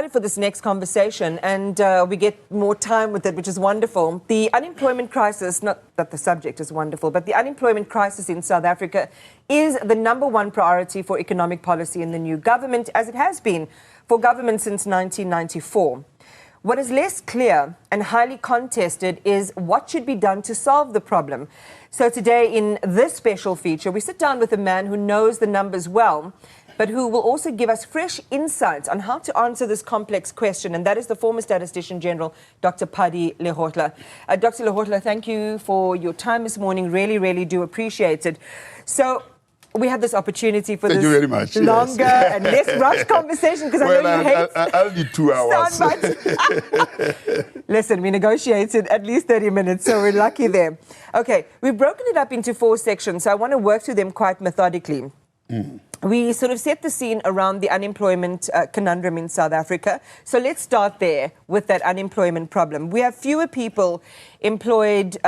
For this next conversation, and we get more time with it, which is wonderful. The unemployment crisis, not that the subject is wonderful, but the unemployment crisis in South Africa is the #1 priority for economic policy in the new government, as it has been for government since 1994. What is less clear and highly contested is what should be done to solve the problem. So today in this special feature, we sit down with a man who knows the numbers well, but who will also give us fresh insights on how to answer this complex question, and that is the former Statistician General, Dr. Padi Lehotla. Dr. Lehotla, thank you for your time this morning. Really, really do appreciate it. So we have this opportunity for Thank this you very much. longer and less rushed conversation, because I know you hate I'll need 2 hours. Listen, we negotiated at least 30 minutes, so we're lucky there. Okay, we've broken it up into 4 sections, so I want to work through them quite methodically. We sort of set the scene around the unemployment conundrum in South Africa. So let's start there with that unemployment problem. We have fewer people employed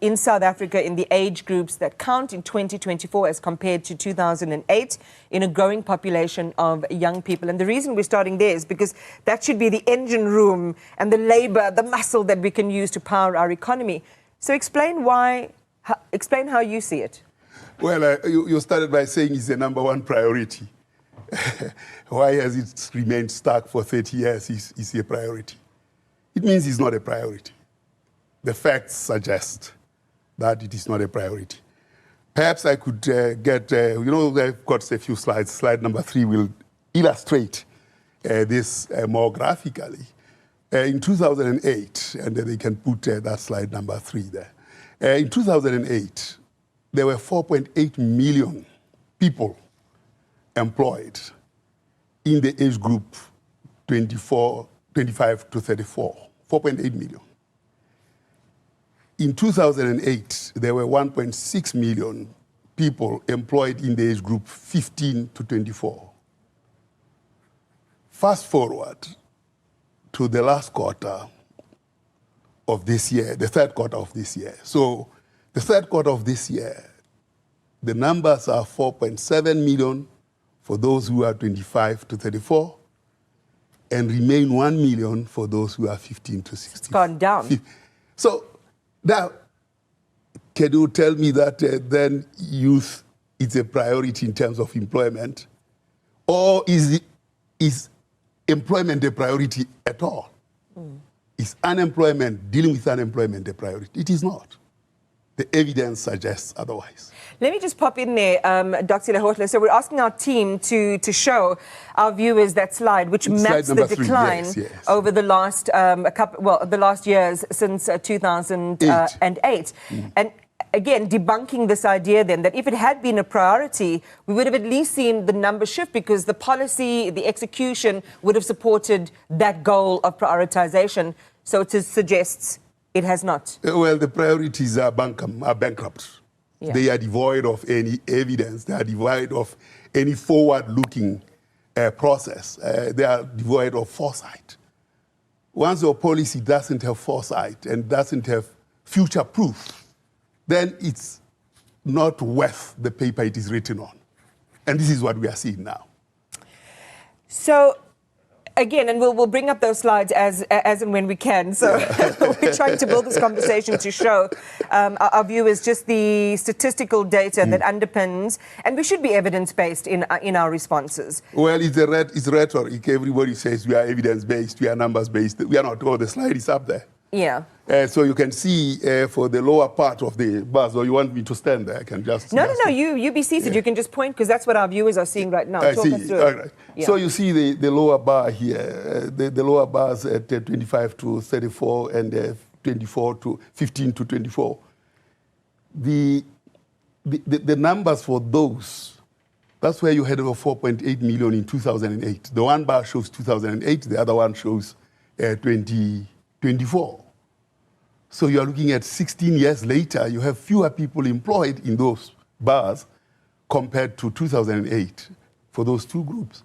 in South Africa in the age groups that count in 2024 as compared to 2008 in a growing population of young people. And the reason we're starting there is because that should be the engine room and the labor, the muscle that we can use to power our economy. So explain how you see it. Well, you started by saying it's the #1 priority. Why has it remained stuck for 30 years is a priority? It means it's not a priority. The facts suggest that it is not a priority. Perhaps I could I've got a few slides. Slide number 3 will illustrate this more graphically. In 2008, and they can put that slide number 3 there. In 2008, there were 4.8 million people employed in the age group 25 to 34, 4.8 million. In 2008, there were 1.6 million people employed in the age group 15 to 24. Fast forward to the last quarter of this year, the third quarter of this year. So the third quarter of this year, the numbers are 4.7 million for those who are 25 to 34, and remain 1 million for those who are 15 to 16. It's gone down. So now, can you tell me that then youth is a priority in terms of employment? Or is employment a priority at all? Is unemployment, dealing with unemployment, a priority? It is not. The evidence suggests otherwise. Let me just pop in there, Dr. Lehotla. So we're asking our team to show our viewers that slide, which maps the decline over the last the last years since 2008. And again, debunking this idea then that if it had been a priority, we would have at least seen the number shift, because the policy, the execution would have supported that goal of prioritization. So it suggests it has not. Well, the priorities are bankrupt. Yeah. They are devoid of any evidence. They are devoid of any forward-looking process. They are devoid of foresight. Once your policy doesn't have foresight and doesn't have future proof, then it's not worth the paper it is written on. And this is what we are seeing now. So, again, and we'll bring up those slides as and when we can. So we're trying to build this conversation to show our viewers just the statistical data that underpins, and we should be evidence-based in our responses. Well, it's rhetoric. Everybody says we are evidence-based, we are numbers-based. We are not. Oh, the slide is up there. Yeah. So you can see for the lower part of the bus, or you want me to stand there? I can just... No, you be seated. Yeah. You can just point, because that's what our viewers are seeing right now. I see. All right. Yeah. So you see the lower bar here, the lower bars at 25 to 34 and 24 to 15 to 24. The numbers for those, that's where you had over 4.8 million in 2008. The one bar shows 2008, the other one shows 2024. So you are looking at 16 years later, you have fewer people employed in those bars compared to 2008 for those two groups.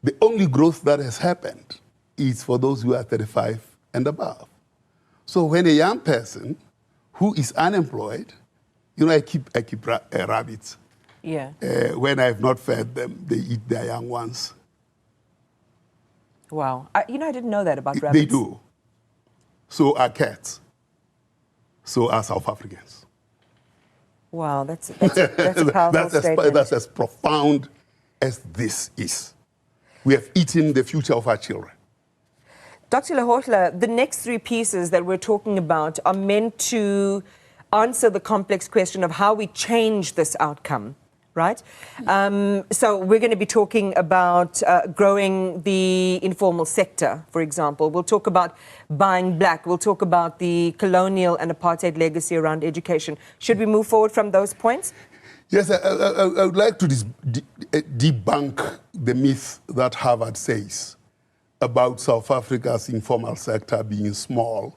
The only growth that has happened is for those who are 35 and above. So when a young person who is unemployed, I keep rabbits. Yeah. When I have not fed them, they eat their young ones. Wow. I didn't know that about rabbits. They do. So are cats. So are South Africans. Wow, that's a powerful statement. That's as profound as this is. We have eaten the future of our children. Dr. Lehohla, the next three pieces that we're talking about are meant to answer the complex question of how we change this outcome, right? So we're going to be talking about growing the informal sector, for example. We'll talk about buying black. We'll talk about the colonial and apartheid legacy around education. Should we move forward from those points? Yes, I would like to debunk the myth that Harvard says about South Africa's informal sector being small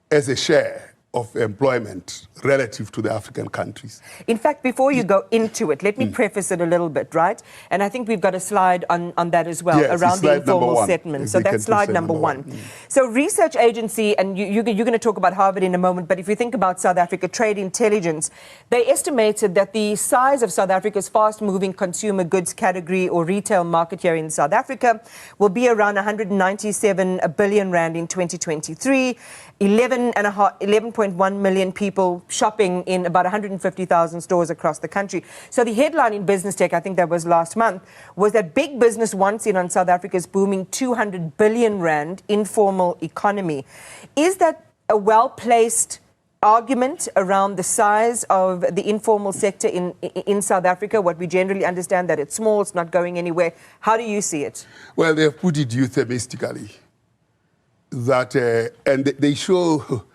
as a share of employment relative to the African countries. In fact, before you go into it, let me preface it a little bit, right? And I think we've got a slide on that as well, yes, around the informal settlement. So that's slide number one. So research agency, and you're going to talk about Harvard in a moment, but if you think about South Africa, Trade Intelligence, they estimated that the size of South Africa's fast-moving consumer goods category or retail market here in South Africa will be around 197 billion rand in 2023. 11.1 million people shopping in about 150,000 stores across the country. So the headline in Business Tech, I think that was last month, was that big business wants in on South Africa's booming 200 billion rand informal economy. Is that a well-placed argument around the size of the informal sector in South Africa? What we generally understand, that it's small, it's not going anywhere. How do you see it? Well, they've put it euphemistically. That and they show.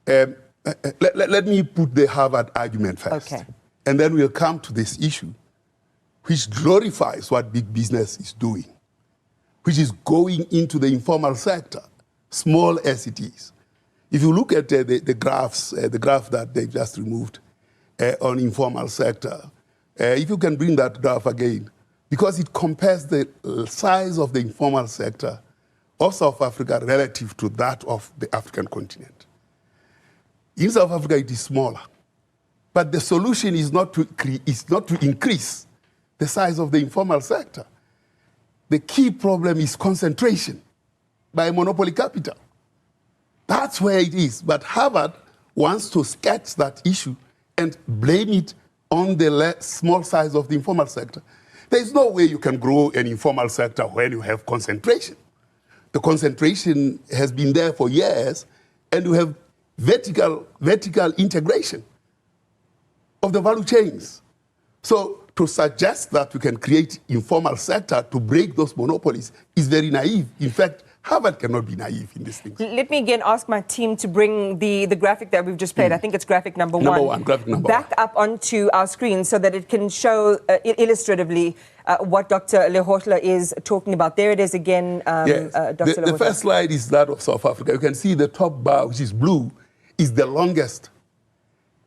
Let me put the Harvard argument first, okay, and then we'll come to this issue, which glorifies what big business is doing, which is going into the informal sector, small as it is. If you look at the graphs, the graph that they just removed on informal sector, if you can bring that graph again, because it compares the size of the informal sector of South Africa relative to that of the African continent. In South Africa, it is smaller. But the solution is not to increase the size of the informal sector. The key problem is concentration by monopoly capital. That's where it is. But Harvard wants to sketch that issue and blame it on the small size of the informal sector. There's no way you can grow an informal sector when you have concentration. The concentration has been there for years, and you have vertical integration of the value chains. So to suggest that we can create informal sector to break those monopolies is very naive. In fact, Harvard cannot be naive in these things. Let me again ask my team to bring the graphic that we've just played. I think it's graphic number one. Graphic number back up onto our screen so that it can show illustratively what Dr. Lehohla is talking about. There it is again, yes. Dr. Lehohla. The first slide is that of South Africa. You can see the top bar, which is blue, is the longest.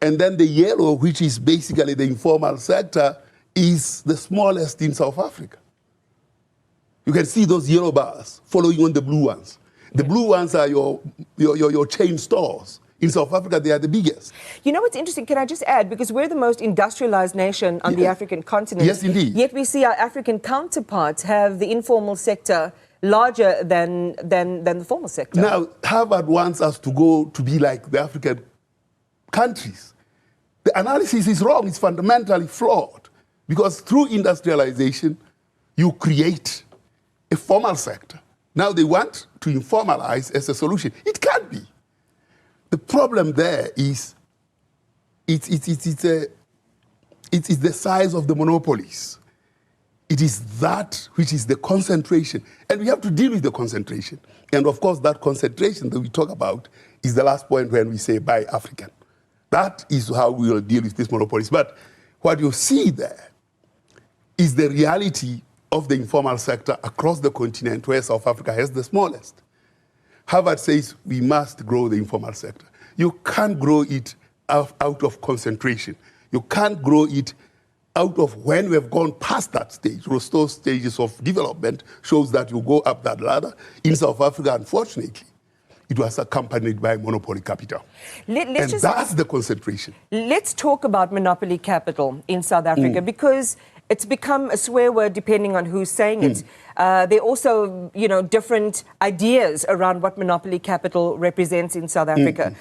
And then the yellow, which is basically the informal sector, is the smallest in South Africa. You can see those yellow bars following on the blue ones. The blue ones are your chain stores. In South Africa, they are the biggest. You know what's interesting? Can I just add, because we're the most industrialized nation on the African continent. Yes, indeed. Yet we see our African counterparts have the informal sector larger than the formal sector. Now, Harvard wants us to go to be like the African countries. The analysis is wrong. It's fundamentally flawed. Because through industrialization, you create a formal sector. Now they want to informalize as a solution. It can't be. The problem there is it's the size of the monopolies. It is that which is the concentration. And we have to deal with the concentration. And of course, that concentration that we talk about is the last point when we say buy African. That is how we will deal with these monopolies. But what you see there is the reality of the informal sector across the continent, where South Africa has the smallest. Harvard says we must grow the informal sector. You can't grow it out of concentration. You can't grow it out of when we have gone past that stage. Those stages of development shows that you go up that ladder. In South Africa, unfortunately, it was accompanied by monopoly capital. That's the concentration. Let's talk about monopoly capital in South Africa, because it's become a swear word depending on who's saying it. There are also, different ideas around what monopoly capital represents in South Africa.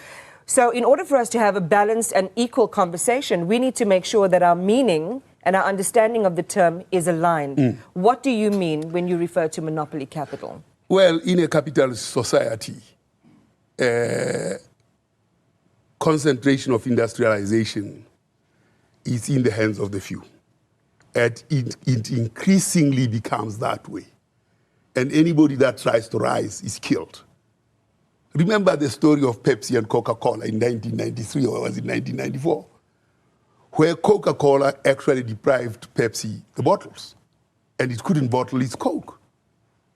So in order for us to have a balanced and equal conversation, we need to make sure that our meaning and our understanding of the term is aligned. What do you mean when you refer to monopoly capital? Well, in a capitalist society, concentration of industrialization is in the hands of the few. And it increasingly becomes that way. And anybody that tries to rise is killed. Remember the story of Pepsi and Coca-Cola in 1993, or was it 1994? Where Coca-Cola actually deprived Pepsi the bottles, and it couldn't bottle its Coke.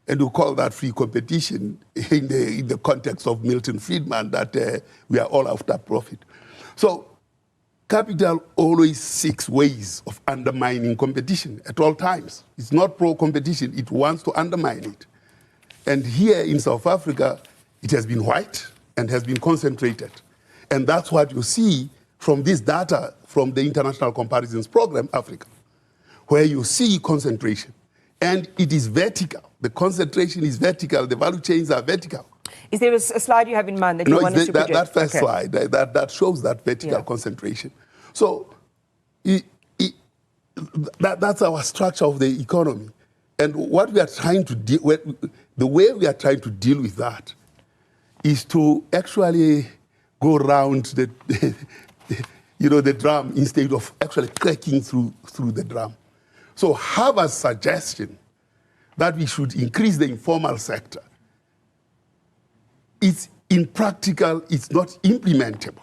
And we call that free competition in the context of Milton Friedman, that we are all after profit. So capital always seeks ways of undermining competition at all times. It's not pro-competition, it wants to undermine it. And here in South Africa, it has been white and has been concentrated. And that's what you see from this data from the International Comparisons Program, Africa, where you see concentration. And it is vertical. The concentration is vertical. The value chains are vertical. Is there a slide you have in mind that you want us to project? That first slide, that shows that vertical concentration. So that's our structure of the economy. And what we are trying to deal with, the way we are trying to deal with that is to actually go around the drum instead of actually cracking through the drum. So Harvard's suggestion that we should increase the informal sector, it's in practical, it's not implementable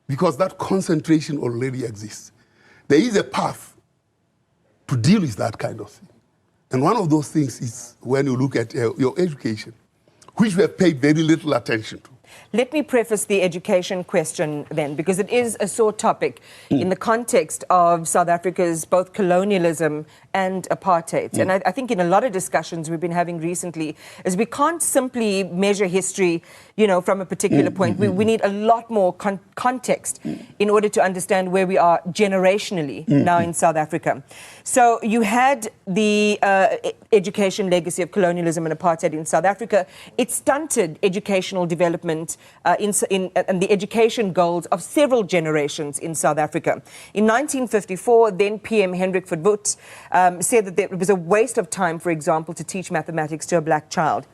because that concentration already exists. There is a path to deal with that kind of thing. And one of those things is when you look at your education, which we have paid very little attention to. Let me preface the education question then, because it is a sore topic in the context of South Africa's both colonialism and apartheid. And I think in a lot of discussions we've been having recently is we can't simply measure history, from a particular point. We need a lot more context in order to understand where we are generationally now in South Africa. So you had the education legacy of colonialism and apartheid in South Africa. It stunted educational development and the education goals of several generations in South Africa. In 1954, then PM Hendrik Verwoerd said that it was a waste of time, for example, to teach mathematics to a black child.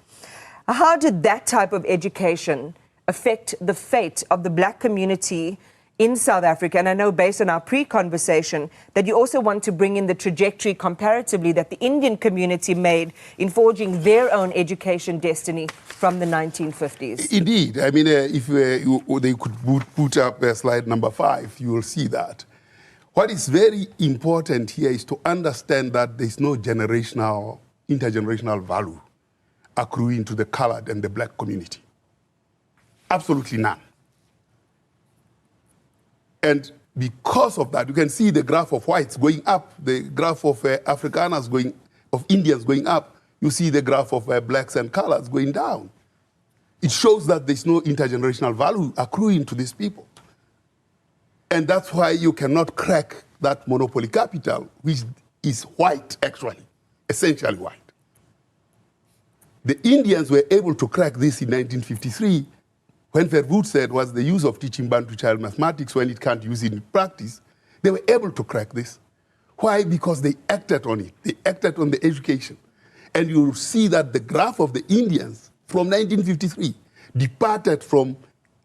How did that type of education affect the fate of the black community in South Africa? And I know based on our pre-conversation that you also want to bring in the trajectory comparatively that the Indian community made in forging their own education destiny from the 1950s. Indeed. I mean, if they could put up slide number 5, you will see that. What is very important here is to understand that there's no intergenerational value accruing to the colored and the black community. Absolutely none. And because of that, you can see the graph of whites going up, the graph of Afrikaners of Indians going up. You see the graph of blacks and colors going down. It shows that there's no intergenerational value accruing to these people. And that's why you cannot crack that monopoly capital, which is white, actually, essentially white. The Indians were able to crack this in 1953 when Verwoerd said was the use of teaching Bantu child mathematics when it can't use it in practice. They were able to crack this. Why? Because they acted on it. They acted on the education. And you'll see that the graph of the Indians from 1953 departed from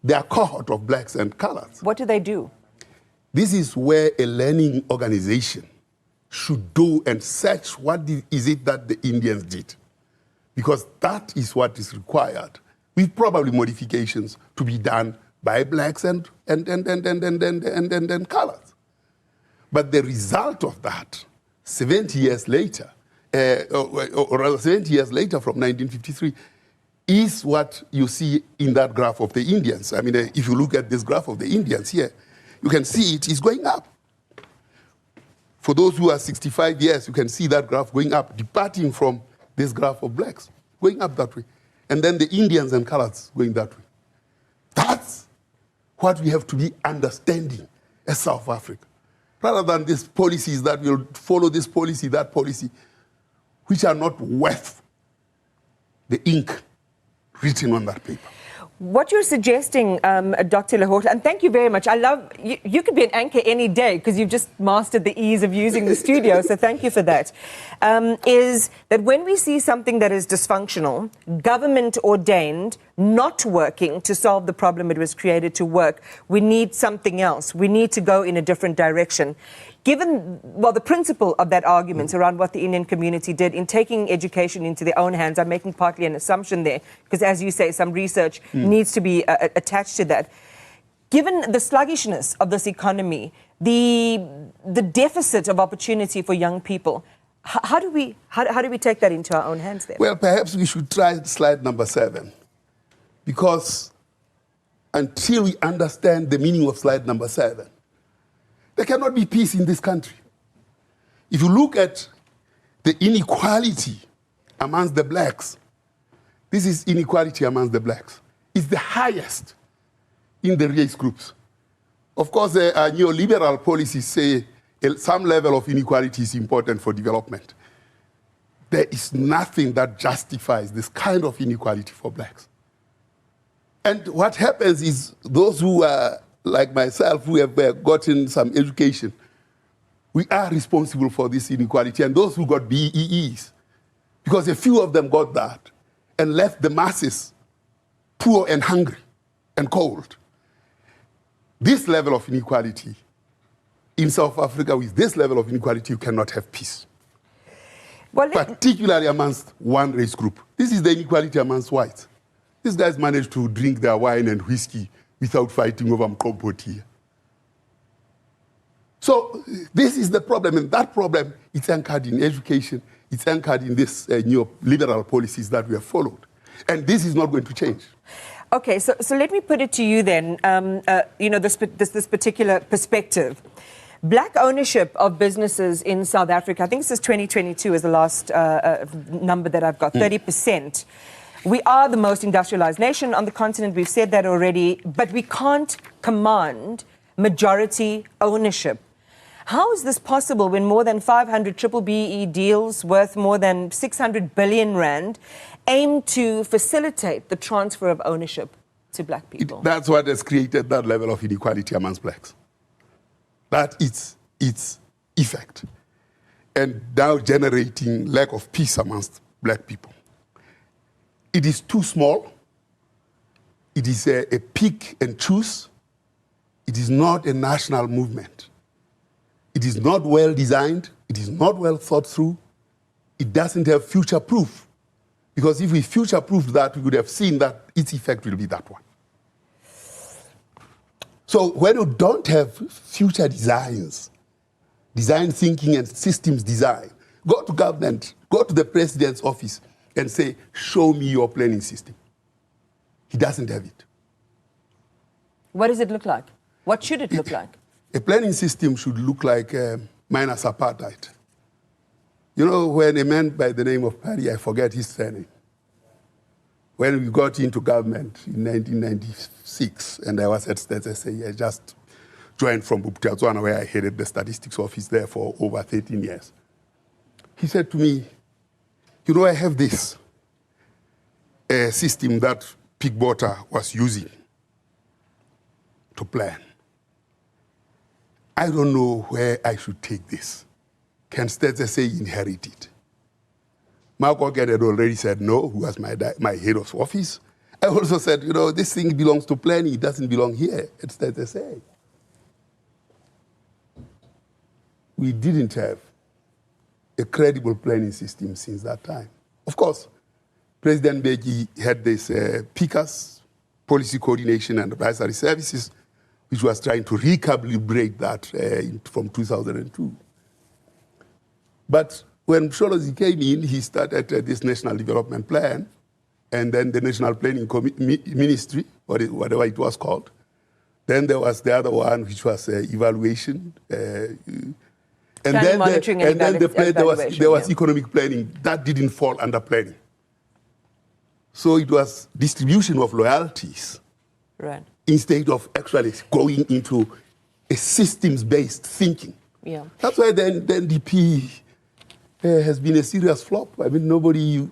their cohort of blacks and colors. What do they do? This is where a learning organization should do and search what is it that the Indians did. Because that is what is required, with probably modifications to be done by blacks and colors. But the result of that, 70 years later, or rather 70 years later from 1953, is what you see in that graph of the Indians. I mean, if you look at this graph of the Indians here, you can see it is going up. For those who are 65 years, you can see that graph going up, departing from this graph of blacks, going up that way. And then the Indians and colors going that way. That's what we have to be understanding as South Africa. rather than these policies that will follow this policy, that policy, which are not worth the ink written on that paper. What you're suggesting, Dr. Lahorta, and thank you very much. I love, you could be an anchor any day because you've just mastered the ease of using the studio, so thank you for that. Is that when we see something that is dysfunctional, government ordained, not working to solve the problem it was created to work, we need something else. We need to go in a different direction. Given, well, the principle of that argument around what the Indian community did in taking education into their own hands, I'm making partly an assumption there, because as you say, some research needs to be attached to that. Given the sluggishness of this economy, the deficit of opportunity for young people, how do we take that into our own hands there? Well, perhaps we should try slide number 7, because until we understand the meaning of slide number 7, there cannot be peace in this country. If you look at the inequality amongst the blacks, this is inequality amongst the blacks. It's the highest in the race groups. Of course, neoliberal policies say some level of inequality is important for development. There is nothing that justifies this kind of inequality for blacks. And what happens is those who are like myself, who have gotten some education, we are responsible for this inequality. And those who got BEEs, because a few of them got that and left the masses poor and hungry and cold. This level of inequality in South Africa, with this level of inequality, you cannot have peace. Well, particularly amongst one race group. This is the inequality amongst whites. These guys managed to drink their wine and whiskey without fighting over mkompoti here. So this is the problem, and that problem is anchored in education, it's anchored in this neoliberal policies that we have followed. And this is not going to change. Okay, so let me put it to you then, this particular perspective. Black ownership of businesses in South Africa, I think this is 2022 is the last number that I've got, 30%. We are the most industrialized nation on the continent, we've said that already, but we can't command majority ownership. How is this possible when more than 500 triple BE deals worth more than 600 billion rand aim to facilitate the transfer of ownership to black people? That's what has created that level of inequality amongst blacks. That is its effect. And now generating lack of peace amongst black people. It is too small. It is a pick and choose. It is not a national movement. It is not well designed. It is not well thought through. It doesn't have future proof. Because if we future proofed that, we would have seen that its effect will be that one. So when you don't have future designs, design thinking and systems design, go to government, go to the president's office and say, show me your planning system. He doesn't have it. What does it look like? What should it look like? A planning system should look like minus apartheid. You know, when a man by the name of Paddy, I forget his surname, when we got into government in 1996, and I was at StatsSA, I just joined from Bophuthatswana, where I headed the statistics office there for over 13 years. He said to me, you know, I have this system that Pigbota was using to plan. I don't know where I should take this. Can StatsSA inherit it? Mark Organ had already said no, who was my head of office. I also said, you know, this thing belongs to planning. It doesn't belong here at StatsSA. We didn't have a credible planning system since that time. Of course, President Mbeki had this PICAS, Policy Coordination and Advisory Services, which was trying to recalibrate that from 2002. But when Msholozi came in, he started this National Development Plan, and then the National Planning Ministry, or whatever it was called. Then there was the other one, which was evaluation. And then there was economic planning. That didn't fall under planning. So it was distribution of loyalties, right, instead of actually going into a systems-based thinking Yeah. That's why the NDP has been a serious flop. I mean, nobody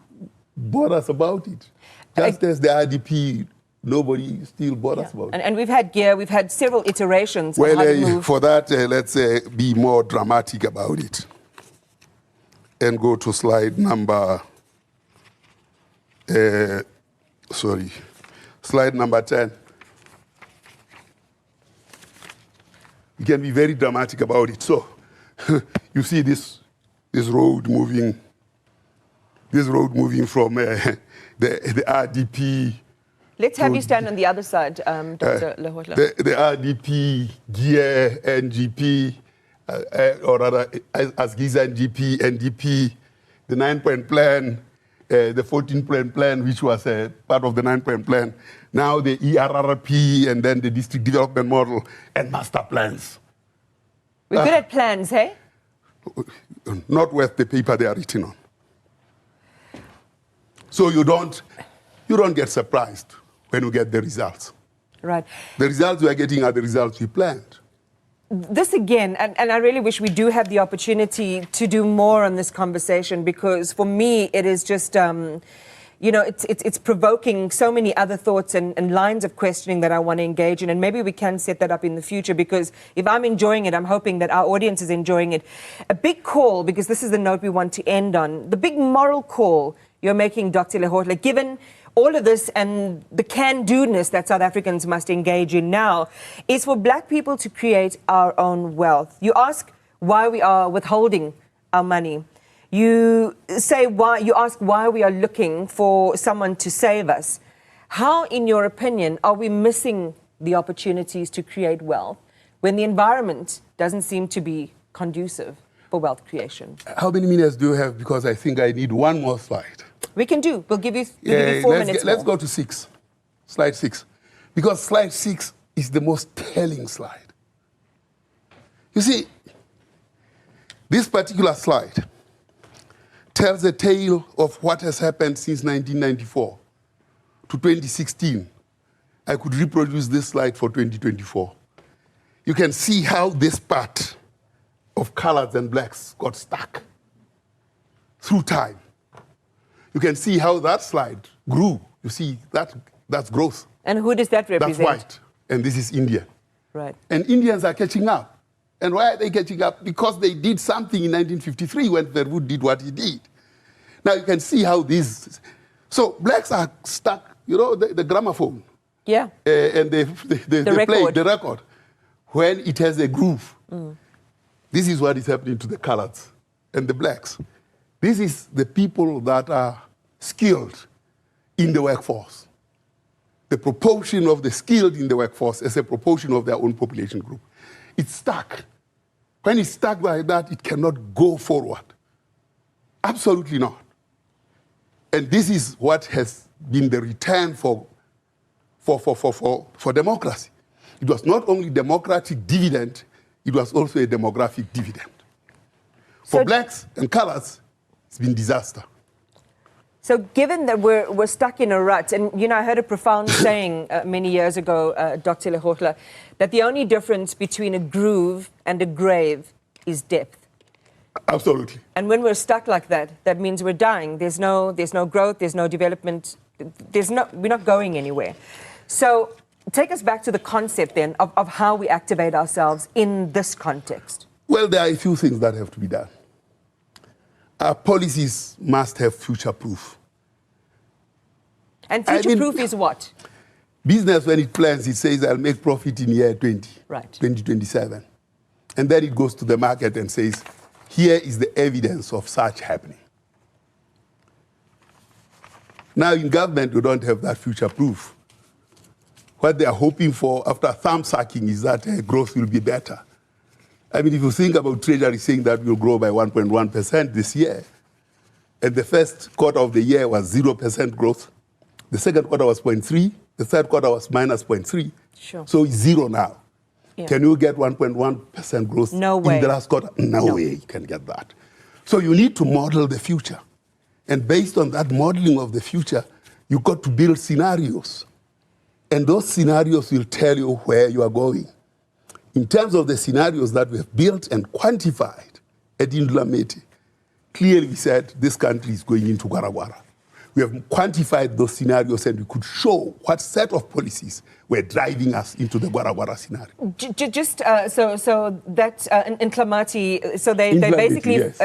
bothers about it. Just as the RDP, nobody still bothers about it. And we've had several iterations Well, of how to move. for that, let's be more dramatic about it and go to slide number, slide number 10. You can be very dramatic about it. So, you see this road moving from the RDP. Let's have you stand on the other side, Dr. Lehohla. The RDP, GIA, NGP, or rather, as Giza NGP, NDP, the 9-point plan, the 14-point plan, which was part of the 9-point plan, now the ERRP, and then the district development model, and master plans. We're good at plans, hey? Not worth the paper they are written on. So you don't get surprised when you get the results. Right. The results we are getting are the results we planned. This again, and I really wish we do have the opportunity to do more on this conversation, because for me it is just, it's provoking so many other thoughts and lines of questioning that I want to engage in, and maybe we can set that up in the future, because if I'm enjoying it, I'm hoping that our audience is enjoying it. A big call, because this is the note we want to end on, the big moral call you're making, Dr. Lehohla, given all of this and the can-do-ness that South Africans must engage in now, is for black people to create our own wealth. You ask why we are withholding our money. You ask why we are looking for someone to save us. How, in your opinion, are we missing the opportunities to create wealth when the environment doesn't seem to be conducive for wealth creation? How many minutes do you have? Because I think I need one more slide. We can do. We'll give you 4 minutes Let's go to 6. Slide 6. Because slide 6 is the most telling slide. You see, this particular slide tells a tale of what has happened since 1994 to 2016. I could reproduce this slide for 2024. You can see how this part of colors and blacks got stuck through time. You can see how that slide grew. You see, that's growth. And who does that represent? That's white, and this is India. Right. And Indians are catching up. And why are they catching up? Because they did something in 1953 when Verwoerd did what he did. Now you can see how these... So blacks are stuck, the gramophone. Yeah. And the record, when it has a groove. This is what is happening to the coloreds and the blacks. This is the people that are skilled in the workforce. The proportion of the skilled in the workforce as a proportion of their own population group. It's stuck. When it's stuck like that, it cannot go forward. Absolutely not. And this is what has been the return for democracy. It was not only democratic dividend, it was also a demographic dividend. For blacks and colors, it's been disaster. So given that we're stuck in a rut, and I heard a profound saying many years ago, Dr. Lehohla, that the only difference between a groove and a grave is depth. Absolutely. And when we're stuck like that, that means we're dying. There's no growth, there's no development, we're not going anywhere. So take us back to the concept then of how we activate ourselves in this context. Well, there are a few things that have to be done. Our policies must have future-proof. And future-proof is what? Business, when it plans, it says, I'll make profit in year 2027. And then it goes to the market and says, here is the evidence of such happening. Now, in government, you don't have that future-proof. What they are hoping for after thumb-sucking is that growth will be better. I mean, if you think about Treasury saying that we'll grow by 1.1% this year, and the first quarter of the year was 0% growth, the second quarter was 0.3%, the third quarter was minus 0.3%. Sure. So it's zero now. Yeah. Can you get 1.1% growth in the last quarter? No way you can get that. So you need to model the future. And based on that modeling of the future, you've got to build scenarios. And those scenarios will tell you where you are going. In terms of the scenarios that we have built and quantified at Indulamete, clearly we said this country is going into Guaragwara. We have quantified those scenarios and we could show what set of policies were driving us into the Guaragwara scenario. So that in Klamati, so they basically yes.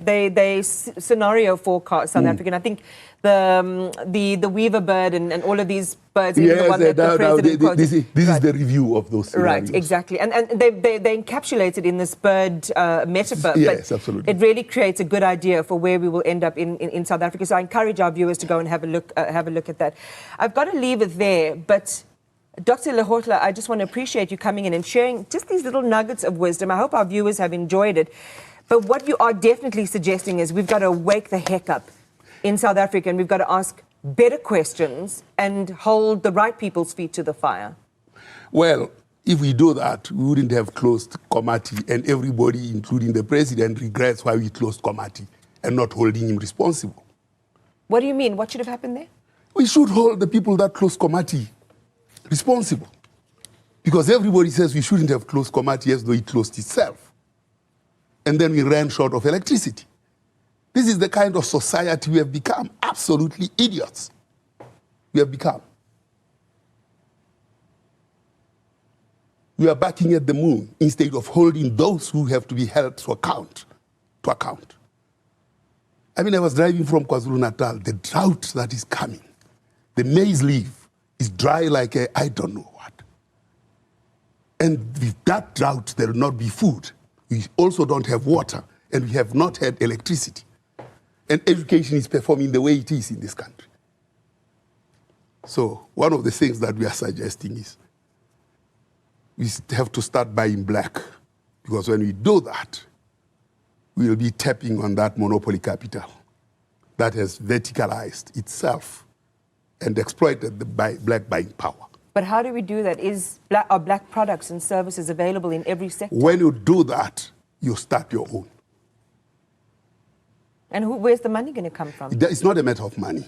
they scenario forecast South African. I think the weaver bird and all of these birds. Yes, the one that the president quoted. this is the review of those scenarios. Right, exactly. And they encapsulated in this bird metaphor. Yes, but absolutely. It really creates a good idea for where we will end up in South Africa. So I encourage our viewers to go and have a look at that. I've got to leave it there, but Dr. Lehotla, I just want to appreciate you coming in and sharing just these little nuggets of wisdom. I hope our viewers have enjoyed it. But what you are definitely suggesting is we've got to wake the heck up in South Africa, and we've got to ask better questions and hold the right people's feet to the fire. Well, if we do that, we wouldn't have closed Komati, and everybody, including the president, regrets why we closed Komati and not holding him responsible. What do you mean? What should have happened there? We should hold the people that closed Komati responsible. Because everybody says we shouldn't have closed Komati as though it closed itself. And then we ran short of electricity. This is the kind of society we have become. Absolutely idiots. We have become. We are backing at the moon instead of holding those who have to be held to account. I mean, I was driving from KwaZulu-Natal, the drought that is coming. The maize leaf is dry like I don't know what. And with that drought, there will not be food. We also don't have water, and we have not had electricity. And education is performing the way it is in this country. So one of the things that we are suggesting is we have to start buying black, because when we do that, we will be tapping on that monopoly capital that has verticalized itself and exploited the black buying power. But how do we do that? Are black products and services available in every sector? When you do that, you start your own. And where's the money going to come from? It's not a matter of money.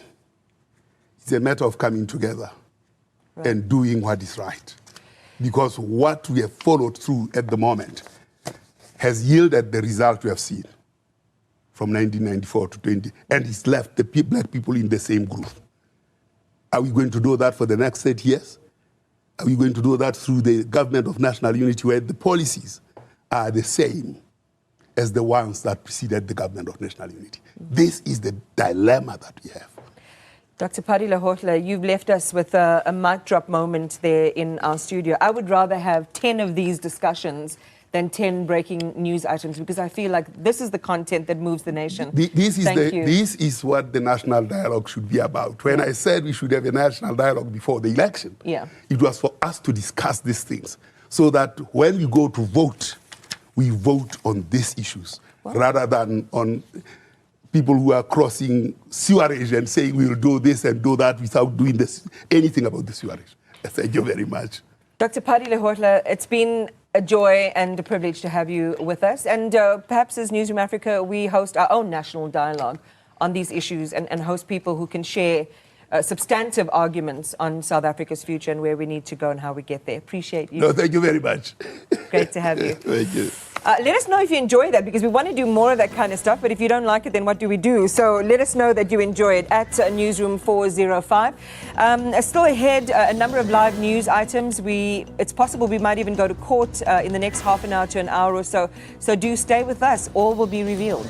It's a matter of coming together and doing what is right. Because what we have followed through at the moment has yielded the result we have seen from 1994 to 20, and it's left the black people in the same groove. Are we going to do that for the next 30 years? Are we going to do that through the government of national unity, where the policies are the same as the ones that preceded the government of national unity? This is the dilemma that we have. Dr. Padi Lehotla, you've left us with a mic drop moment there in our studio. I would rather have 10 of these discussions than 10 breaking news items, because I feel like this is the content that moves the nation. This is what the national dialogue should be about. When I said we should have a national dialogue before the election, it was for us to discuss these things, so that when we go to vote, we vote on these issues, rather than on people who are crossing sewerage and saying we will do this and do that without doing anything about the sewerage. Thank you very much. Dr. Padi Lehotla, it's been a joy and a privilege to have you with us. And perhaps as Newsroom Africa, we host our own national dialogue on these issues and host people who can share substantive arguments on South Africa's future and where we need to go and how we get there. Appreciate you. No, thank you very much. Great to have you. Thank you. Let us know if you enjoy that, because we want to do more of that kind of stuff. But if you don't like it, then what do we do? So let us know that you enjoy it at Newsroom 405. Still ahead, a number of live news items. It's possible we might even go to court in the next half an hour to an hour or so. So do stay with us. All will be revealed.